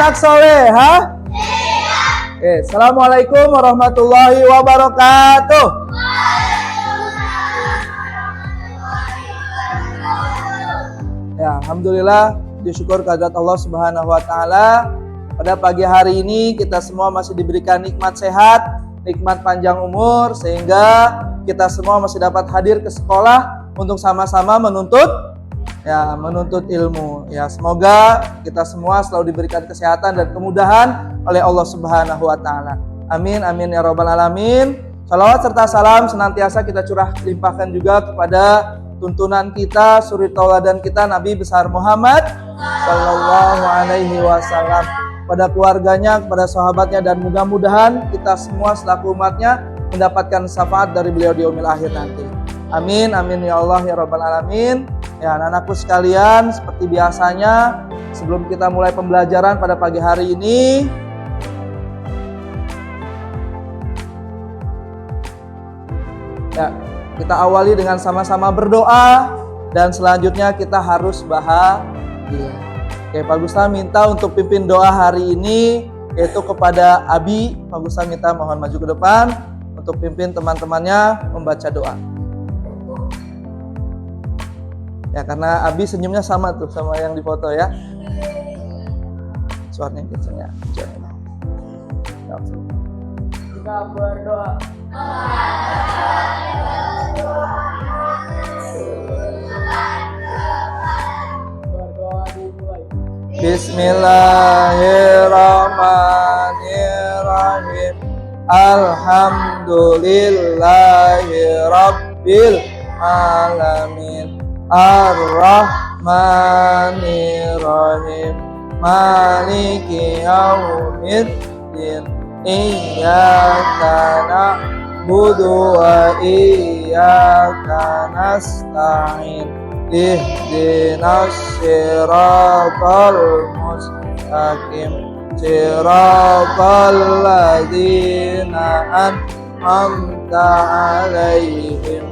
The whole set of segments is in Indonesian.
anak soleh, ha? Assalamualaikum warahmatullahi wabarakatuh. Ya, alhamdulillah, disyukur kehadirat Allah Subhanahu wa taala. Pada pagi hari ini kita semua masih diberikan nikmat sehat, nikmat panjang umur, sehingga kita semua masih dapat hadir ke sekolah untuk sama-sama menuntut ilmu. Ya, semoga kita semua selalu diberikan kesehatan dan kemudahan oleh Allah Subhanahu wa taala. Amin amin ya rabbal alamin. Salawat serta salam senantiasa kita limpahkan juga kepada tuntunan kita, suri tauladan kita, Nabi besar Muhammad sallallahu alaihi wasallam, pada keluarganya, kepada sahabatnya, dan mudah-mudahan kita semua selaku umatnya mendapatkan syafaat dari beliau di yaumil akhir nanti. Amin amin ya Allah ya rabbal alamin. Ya, anak-anakku sekalian, seperti biasanya sebelum kita mulai pembelajaran pada pagi hari ini, ya, kita awali dengan sama-sama berdoa dan selanjutnya kita harus bahagia. Oke, Pak Gustam minta untuk pimpin doa hari ini, yaitu kepada Abi. Pak Gustam minta mohon maju ke depan untuk pimpin teman-temannya membaca doa. Ya, karena Abi senyumnya sama tuh sama yang di foto ya. Suaranya kecil ya. Kita berdoa. Berdoa dimulai. Bismillahirrahmanirrahim. Alhamdulillahirabbil alamin. Ar-Rahmanir-Rahim. Maliki yaumiddin. Iyyaka na'budu wa iyyaka nasta'in. Ihdinas siratal mustaqim. Siratal ladzina an'amta 'alaihim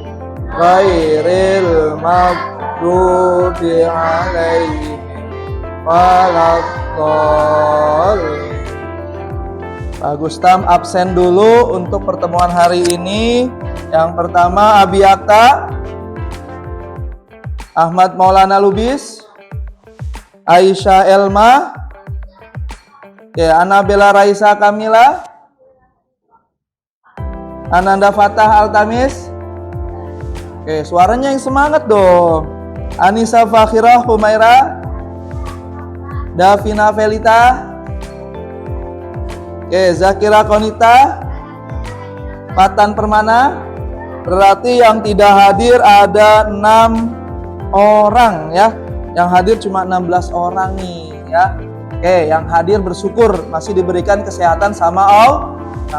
ghairil maghdubi 'alaihim waladdallin. Pak Gustam absen dulu untuk pertemuan hari ini. Yang pertama Abi Akta, Ahmad Maulana Lubis, Aisyah Elma, Anabella Raisa Kamila, Ananda Fatah Altamis. Oke, suaranya yang semangat dong. Anissa Fakhirah Humaira, Davina Felita, Zakira Konita, Patan Permana. Berarti yang tidak hadir ada 6 orang ya. Yang hadir cuma 16 orang nih ya. Yang hadir bersyukur masih diberikan kesehatan sama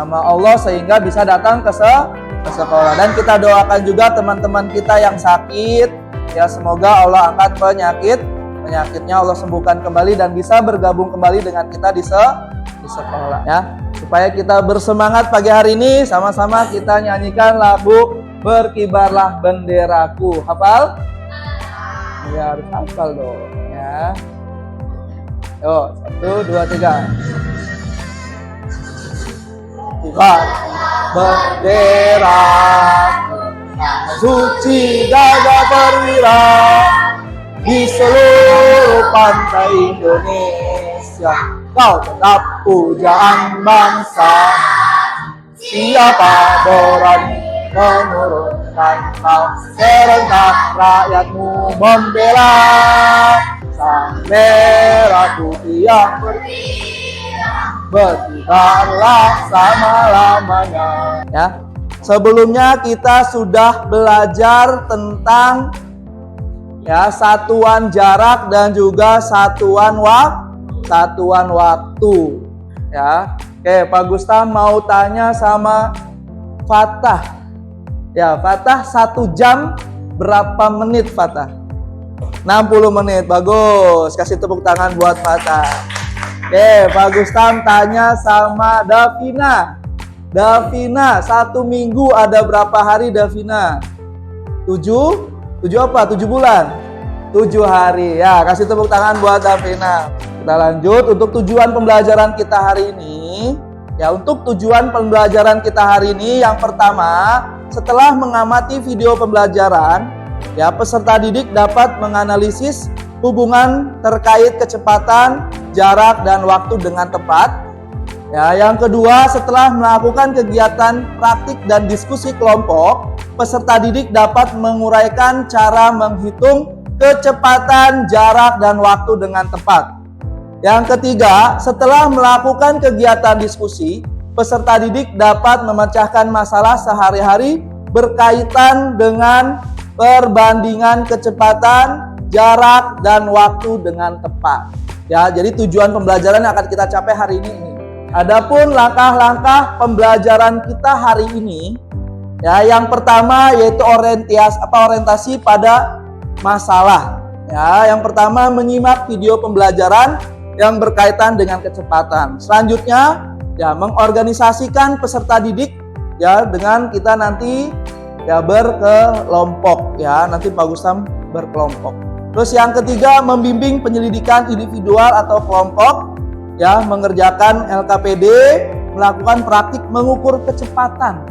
Allah sehingga bisa datang ke sekolah. Dan kita doakan juga teman-teman kita yang sakit, ya semoga Allah angkat penyakitnya, Allah sembuhkan kembali dan bisa bergabung kembali dengan kita di sekolah ya. Supaya kita bersemangat pagi hari ini, sama-sama kita nyanyikan lagu Berkibarlah Benderaku. Hafal? Ya, harus hafal dong ya. Yuk, 1, 2, 3. Kibar bendera suci gagah perwira di seluruh pantai Indonesia. Kau tetap pujaan bangsa. Siapa berani menurunkan kau? Serentak rakyatmu membela sang merah putih yang berkibarlah selama-lamanya. Ya, sebelumnya kita sudah belajar tentang ya satuan jarak dan juga satuan waktu. Ya, oke, Pak Gustam mau tanya sama Fatah. Ya, Fatah 1 jam berapa menit Fatah? 60 menit, bagus. Kasih tepuk tangan buat Fatah. Oke, Pak Gustam tanya sama Davina. Davina, 1 minggu ada berapa hari Davina? 7 apa? 7 bulan? 7 hari. Ya, kasih tepuk tangan buat Davina. Kita lanjut untuk tujuan pembelajaran kita hari ini. Ya, untuk tujuan pembelajaran kita hari ini yang pertama, setelah mengamati video pembelajaran, ya peserta didik dapat menganalisis hubungan terkait kecepatan, jarak, dan waktu dengan tepat. Ya, yang kedua, setelah melakukan kegiatan praktik dan diskusi kelompok, peserta didik dapat menguraikan cara menghitung kecepatan, jarak, dan waktu dengan tepat. Yang ketiga, setelah melakukan kegiatan diskusi, peserta didik dapat memecahkan masalah sehari-hari berkaitan dengan perbandingan kecepatan, jarak, dan waktu dengan tepat. Ya, jadi tujuan pembelajaran yang akan kita capai hari ini. Adapun langkah-langkah pembelajaran kita hari ini, ya, yang pertama yaitu orientasi pada masalah. Ya, yang pertama menyimak video pembelajaran yang berkaitan dengan kecepatan. Selanjutnya, ya mengorganisasikan peserta didik ya dengan kita nanti ya berkelompok ya, nanti Pak Gustam berkelompok. Terus yang ketiga, membimbing penyelidikan individual atau kelompok ya, mengerjakan LKPD, melakukan praktik mengukur kecepatan.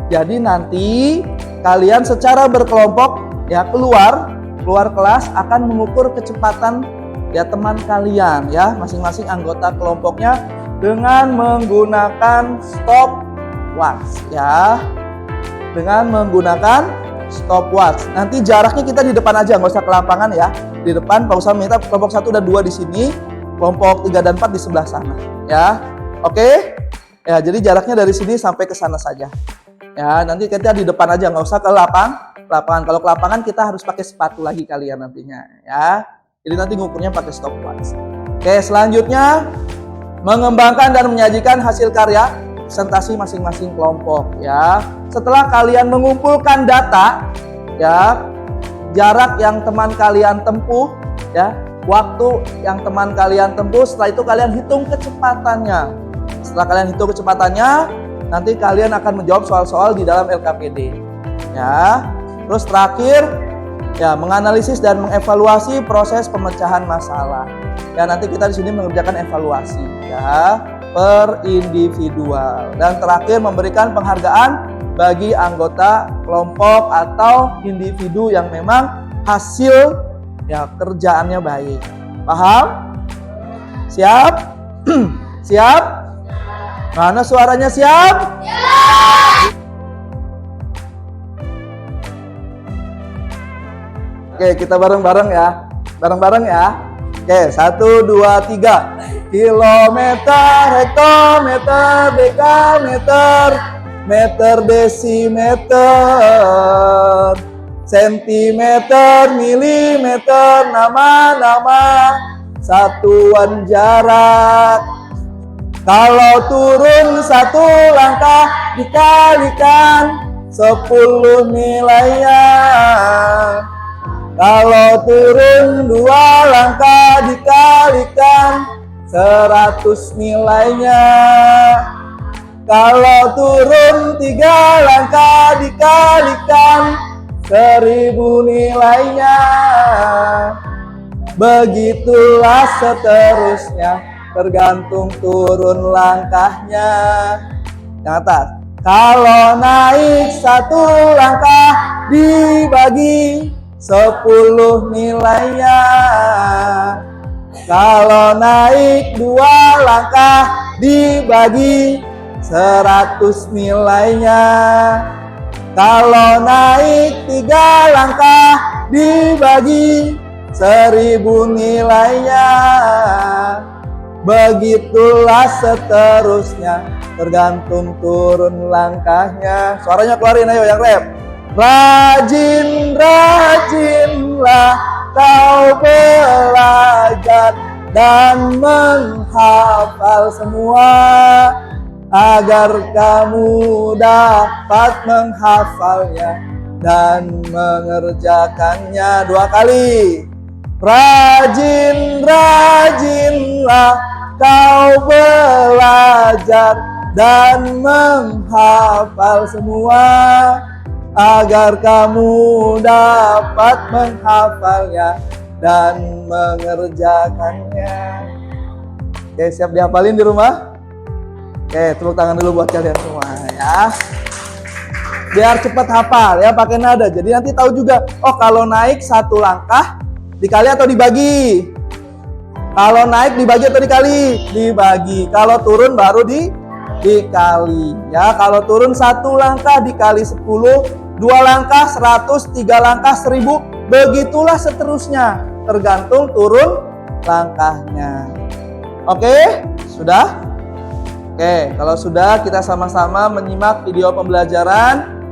Jadi nanti kalian secara berkelompok ya keluar kelas akan mengukur kecepatan ya teman kalian ya, masing-masing anggota kelompoknya dengan menggunakan stopwatch ya. Dengan menggunakan stopwatch. Nanti jaraknya kita di depan aja, nggak usah ke lapangan ya. Di depan Pak Usam minta kelompok 1 dan 2 di sini, kelompok 3 dan 4 di sebelah sana ya. Oke? Ya, jadi jaraknya dari sini sampai ke sana saja. Ya, nanti kita di depan aja, nggak usah ke lapangan. Kalau ke lapangan kita harus pakai sepatu lagi kalian nantinya ya. Jadi nanti ngukurnya pakai stopwatch. Oke, selanjutnya mengembangkan dan menyajikan hasil karya presentasi masing-masing kelompok ya. Setelah kalian mengumpulkan data ya, jarak yang teman kalian tempuh ya, waktu yang teman kalian tempuh, setelah itu kalian hitung kecepatannya. Setelah kalian hitung kecepatannya, nanti kalian akan menjawab soal-soal di dalam LKPD ya. Terus terakhir ya, menganalisis dan mengevaluasi proses pemecahan masalah. Ya, nanti kita di sini mengerjakan evaluasi ya per individual. Dan terakhir memberikan penghargaan bagi anggota kelompok atau individu yang memang hasil ya kerjaannya baik. Paham? Siap? Siap? Mana suaranya siap? Oke, kita bareng-bareng ya. Bareng-bareng ya. Oke, 1, 2, 3. Kilometer, hektometer, dekameter, meter, desimeter, sentimeter, milimeter, nama-nama, satuan jarak. Kalau turun 1 langkah dikalikan 10 nilainya. Kalau turun 2 langkah dikalikan 100 nilainya. Kalau turun 3 langkah dikalikan 1000 nilainya. Begitulah seterusnya, tergantung turun langkahnya. Yang atas. Kalau naik 1 langkah dibagi 10 nilainya. Kalau naik 2 langkah dibagi 100 nilainya. Kalau naik 3 langkah dibagi 1000 nilainya. Begitulah seterusnya, tergantung turun langkahnya. Suaranya keluarin, ayo yang rap. Rajin, rajinlah kau belajar dan menghafal semua, agar kamu dapat menghafalnya dan mengerjakannya. 2 kali. Rajin, rajinlah kau belajar dan menghafal semua, agar kamu dapat menghafalnya dan mengerjakannya. Oke, siap dihafalin di rumah? Oke, tepuk tangan dulu buat kalian semua ya. Biar cepat hafal ya, pakai nada. Jadi nanti tahu juga, oh kalau naik 1 langkah dikali atau dibagi. Kalau naik dibagi atau dikali? Dibagi. Kalau turun baru dikali. Ya, kalau turun 1 langkah dikali 10, 2 langkah 100, 3 langkah 1000, begitulah seterusnya. Tergantung turun langkahnya. Oke, sudah? Oke, kalau sudah kita sama-sama menyimak video pembelajaran.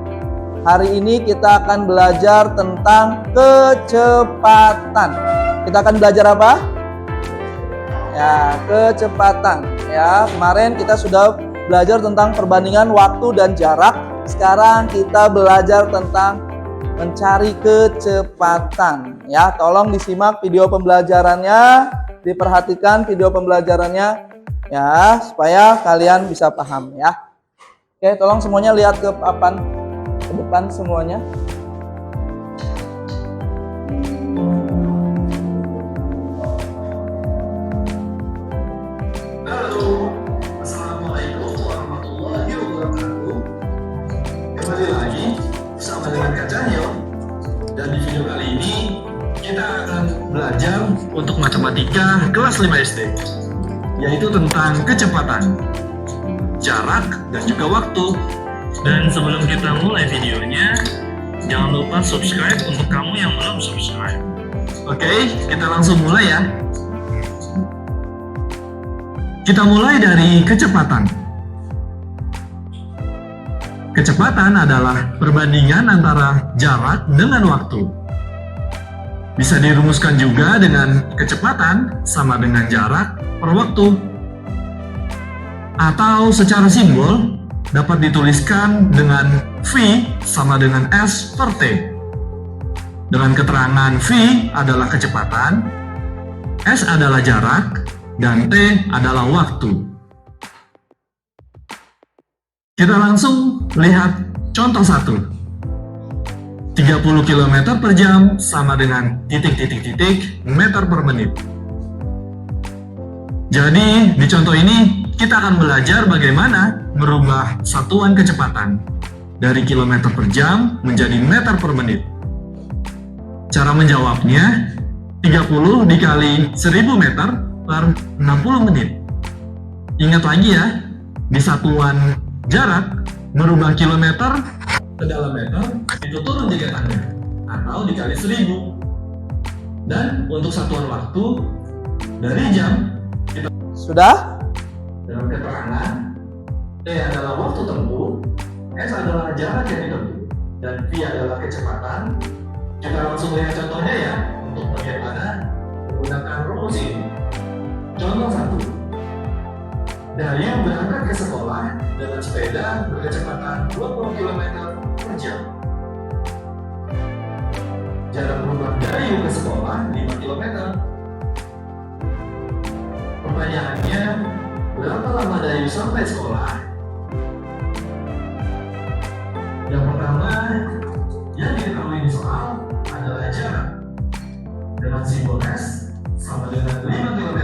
Hari ini kita akan belajar tentang kecepatan. Kita akan belajar apa? Ya, kecepatan. Ya, kemarin kita sudah belajar tentang perbandingan waktu dan jarak. Sekarang kita belajar tentang mencari kecepatan. Ya, tolong disimak video pembelajarannya, diperhatikan video pembelajarannya ya, supaya kalian bisa paham ya. Oke, tolong semuanya lihat ke papan ke depan semuanya. Halo, Assalamualaikum warahmatullahi wabarakatuh. Kembali lagi bersama dengan Kak Cahyo. Dan di video kali ini kita akan belajar untuk matematika kelas 5 SD, yaitu tentang kecepatan, jarak, dan juga waktu. Dan sebelum kita mulai videonya, jangan lupa subscribe untuk kamu yang belum subscribe. Oke, kita langsung mulai ya. Kita mulai dari kecepatan. Kecepatan adalah perbandingan antara jarak dengan waktu. Bisa dirumuskan juga dengan kecepatan sama dengan jarak per waktu. Atau secara simbol dapat dituliskan dengan V sama dengan S per T. Dengan keterangan V adalah kecepatan, S adalah jarak, dan T adalah waktu. Kita langsung lihat contoh 1. 30 km per jam sama dengan titik-titik-titik meter per menit. Jadi di contoh ini kita akan belajar bagaimana merubah satuan kecepatan dari kilometer per jam menjadi meter per menit. Cara menjawabnya 30 dikali 1000 meter per 60 menit. Ingat lagi ya, di satuan jarak merubah kilometer ke dalam meter itu turun tingkatannya atau dikali 1000. Dan untuk satuan waktu dari jam kita Sudah? dalam keterangan T adalah waktu tempuh, S adalah jarak yang ditempuh, dan V adalah kecepatan. Kita langsung lihat contohnya ya untuk bagaimana menggunakan rumus ini. Contoh 1. Dayu berangkat ke sekolah dengan sepeda berkecepatan 20 km per jam. Jarak rumah Dayu ke sekolah 5 km. Pertanyaannya, berapa lama Dayu sampai sekolah? Yang pertama, yang diketahui di soal adalah jarak dengan simbol S sama dengan 5 km.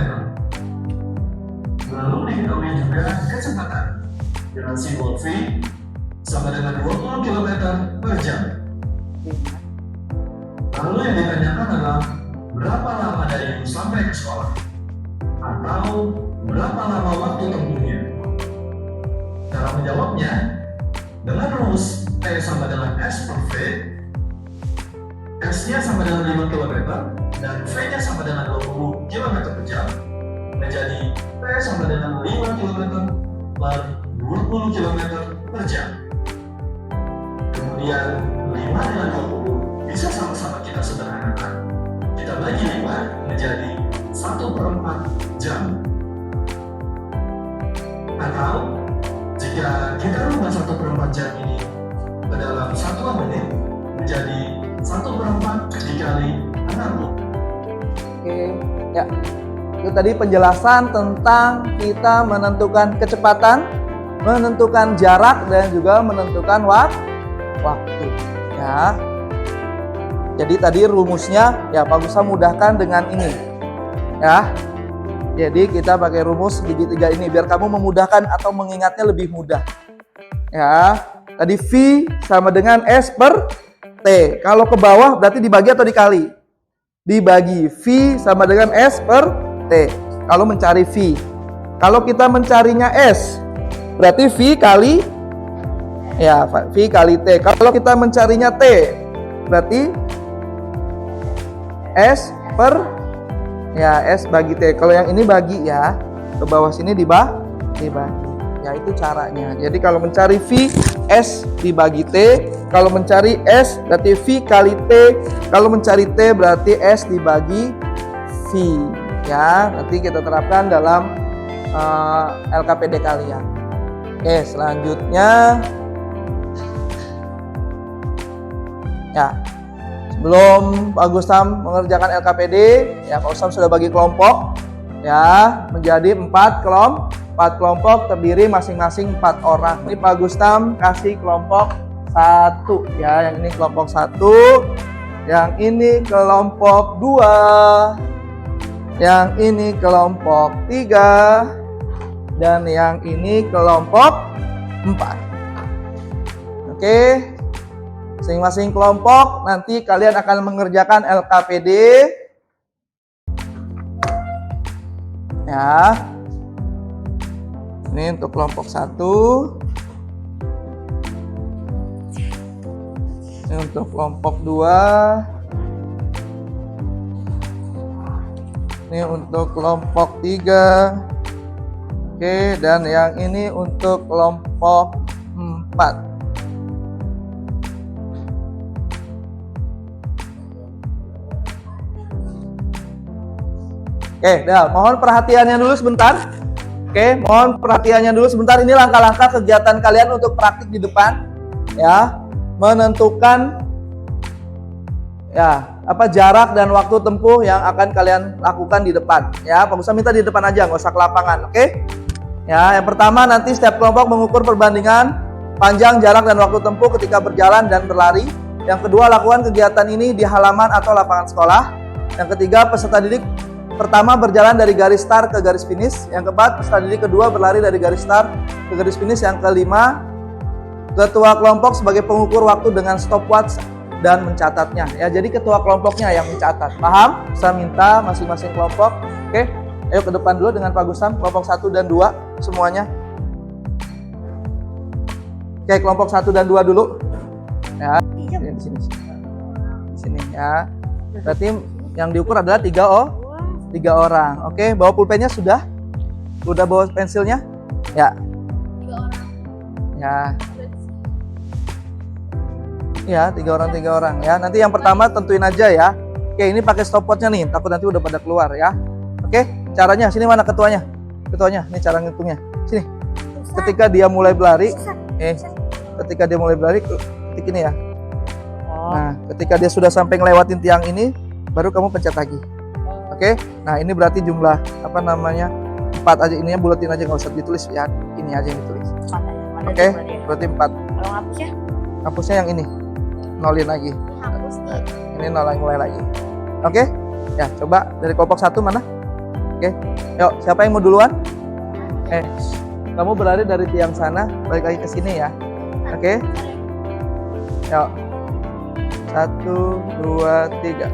Lalu diketahui juga kecepatan dengan simbol V sama dengan 20 km per jam. Lalu yang ditanyakan adalah berapa lama Dayu sampai ke sekolah? Atau berapa lama waktu tempuhnya? Cara menjawabnya dengan rumus T sama dengan S per V. S-nya sama dengan 5 km dan V-nya sama dengan 20 km per jam, menjadi T sama dengan 5 km per 20 km per jam. Kemudian 5 dengan 20 bisa sama-sama kita sederhanakan. Kita bagi 5 menjadi 1/4 jam. Atau jika kita rubah 1/4 jam ini ke dalam satuan menit menjadi 1/4 dikali 60. Oke, ya. Itu tadi penjelasan tentang kita menentukan kecepatan, menentukan jarak, dan juga menentukan waktu. Ya. Jadi tadi rumusnya ya Pak Gusam mudahkan dengan ini. Ya. Jadi kita pakai rumus segitiga ini biar kamu memudahkan atau mengingatnya lebih mudah. Ya. Tadi V sama dengan S per T. Kalau ke bawah berarti dibagi atau dikali? Dibagi. V sama dengan S per T. Kalau mencari V. Kalau kita mencarinya S, berarti V kali ya V kali T. Kalau kita mencarinya T, berarti S per ya S bagi T. Kalau yang ini bagi ya, ke bawah sini dibagi. Ya itu caranya. Jadi kalau mencari V, S dibagi T. Kalau mencari S berarti V kali T. Kalau mencari T berarti S dibagi V. Ya, nanti kita terapkan dalam LKPD kalian. Oke, selanjutnya ya. Sebelum Pak Gusam mengerjakan LKPD, ya Pak Gusam sudah bagi kelompok ya menjadi 4 kelompok terdiri masing-masing 4 orang. Ini Pak Gusam kasih kelompok 1 ya, yang ini kelompok 1, yang ini kelompok 2, yang ini kelompok 3, dan yang ini kelompok 4. Oke. Masing-masing kelompok nanti kalian akan mengerjakan LKPD ya. Ini untuk kelompok 1. Ini untuk kelompok 2. Ini untuk kelompok 3. Oke, dan yang ini untuk kelompok 4. Oke, dah, mohon perhatiannya dulu sebentar. Oke, mohon perhatiannya dulu sebentar. Ini langkah-langkah kegiatan kalian untuk praktik di depan. Ya, menentukan ya apa jarak dan waktu tempuh yang akan kalian lakukan di depan. Ya, Pak Gusam minta di depan aja, nggak usah ke lapangan. Oke? Ya, yang pertama nanti setiap kelompok mengukur perbandingan panjang, jarak, dan waktu tempuh ketika berjalan dan berlari. Yang kedua, lakukan kegiatan ini di halaman atau lapangan sekolah. Yang ketiga, peserta didik pertama berjalan dari garis start ke garis finish. Yang keempat, peserta didik kedua berlari dari garis start ke garis finish. Yang kelima, ketua kelompok sebagai pengukur waktu dengan stopwatch dan mencatatnya. Ya, jadi ketua kelompoknya yang mencatat. Paham? Saya minta masing-masing kelompok. Oke, ayo ke depan dulu dengan Pak Gusam. Kelompok 1 dan 2 semuanya. Oke, kelompok 1 dan 2 dulu. Ya, di sini. Di sini ya. Berarti yang diukur adalah 3 orang. Oke, bawa pulpennya sudah? Udah bawa pensilnya? Ya. 3 orang. Ya. Ya, 3 orang ya. Nanti yang pertama tentuin aja ya. Oke, ini pakai stopwatchnya nih. Takut nanti udah pada keluar ya. Oke, caranya sini mana ketuanya? Ketuanya, ini cara ngitungnya. Sini. Ketika dia mulai berlari, ketika dia mulai berlari, ketik ini ya. Nah, ketika dia sudah sampai ngelewatin tiang ini, baru kamu pencet lagi. Oke, nah ini berarti jumlah 4 aja, ininya buletin aja, nggak usah ditulis ya, ini aja yang ditulis. Oke, berarti 4. Kalau hapusnya? Hapusnya yang ini, nolin lagi. Hapus nih. Ini nol mulai lagi. Oke, ya coba dari kelompok 1 mana? Oke, yuk siapa yang mau duluan? Kamu berlari dari tiang sana, balik lagi ke sini ya. Oke, yuk 1, 2, 3.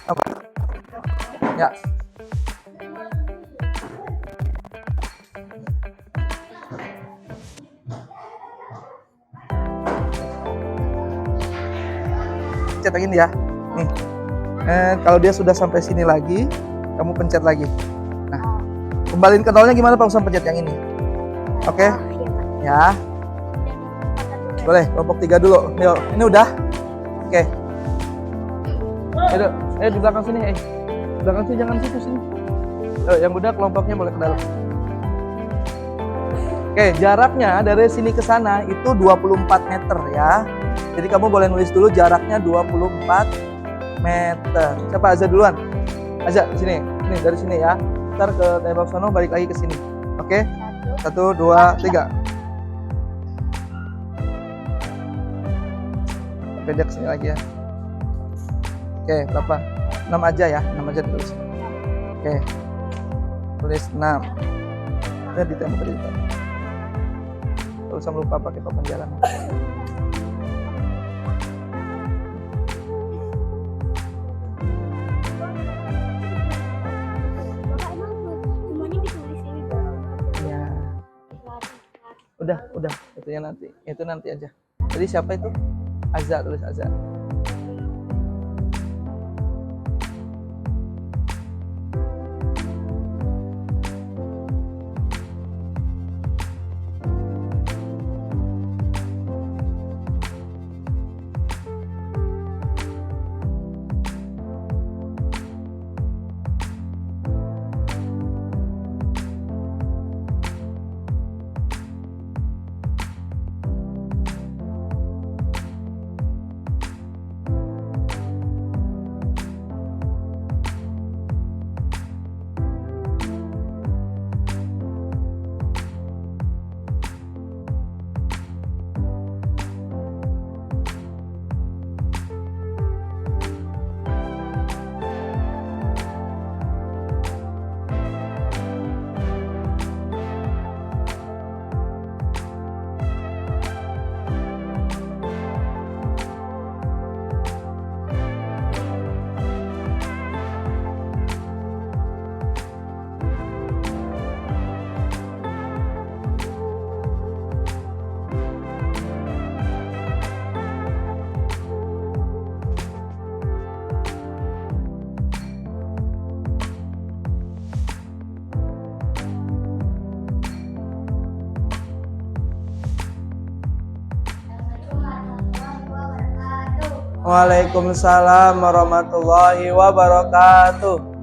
Apa? Ya. Cetakin dia. Nih. Kalau dia sudah sampai sini lagi, kamu pencet lagi. Nah, kembaliin ke nolnya gimana Pak? Usah pencet yang ini. Oke? Ya. Boleh, kelompok 3 dulu. Yuk, ini udah. Oke. Di belakang sini, Di belakang sini, jangan situ sini. Yang udah kelompoknya boleh ke dalam. Oke, jaraknya dari sini ke sana itu 24 meter ya. Jadi kamu boleh nulis dulu jaraknya 24 meter. Siapa Azza duluan? Azza di sini. Ini dari sini ya. Ntar ke tembok sono balik lagi ke sini. Oke? 1, 2, 3. Pendek sini lagi ya. Oke, berapa? 6 aja ya. 6 aja ditulis. Oke. Tulis 6. Di tembok tadi. Terus sama lupa pakai papan jalan. Bapak emang semuanya ditulis ini dong. Ya. Udah. Itunya nanti. Itu nanti aja. Jadi siapa itu? Azza, tulis Azza. Waalaikumsalam warahmatullahi wabarakatuh.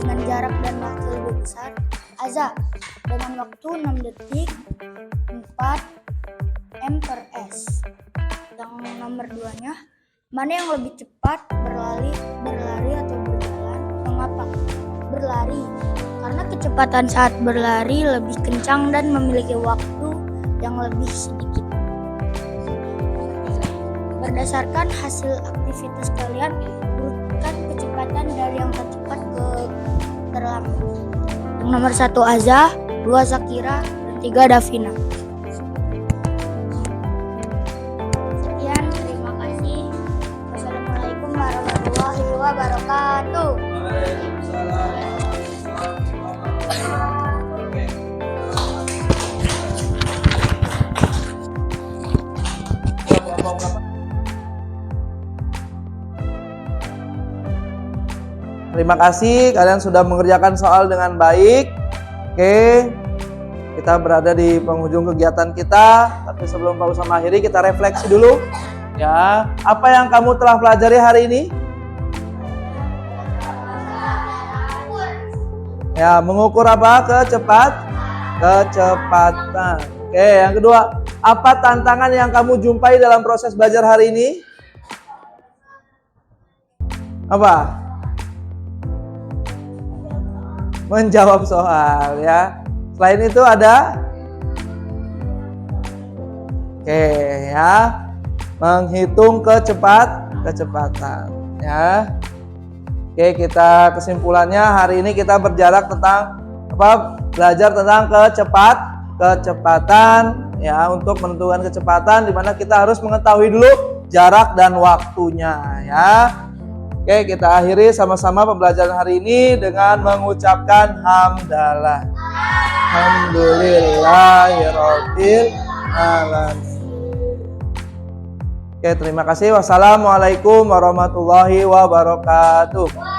Dengan jarak dan waktu lebih besar, Azza dengan waktu 6 detik 4 m/s. Yang nomor 2-nya, mana yang lebih cepat, berlari atau berjalan? Mengapa? Berlari, karena kecepatan saat berlari lebih kencang dan memiliki waktu yang lebih sedikit. Berdasarkan hasil aktivitas kalian, urutkan kecepatan dari yang tercepat ke terlambat. Yang nomor 1 Azza, 2 Zakira, dan 3 Davina. Sekian, terima kasih. Wassalamualaikum warahmatullahi wabarakatuh. Terima kasih kalian sudah mengerjakan soal dengan baik. Oke, kita berada di penghujung kegiatan kita. Tapi sebelum Pak Usama akhiri, kita refleksi dulu. Ya, apa yang kamu telah pelajari hari ini? Ya, mengukur apa? Kecepatan. Oke, yang kedua, apa tantangan yang kamu jumpai dalam proses belajar hari ini? Apa? Menjawab soal ya. Selain itu ada? Oke ya. menghitung kecepatan ya. Oke, kita kesimpulannya hari ini kita belajar tentang kecepatan ya, untuk menentukan kecepatan di mana kita harus mengetahui dulu jarak dan waktunya ya. Oke, kita akhiri sama-sama pembelajaran hari ini dengan mengucapkan hamdalah. Alhamdulillahirabbil alamin. Oke, terima kasih. Wassalamualaikum warahmatullahi wabarakatuh.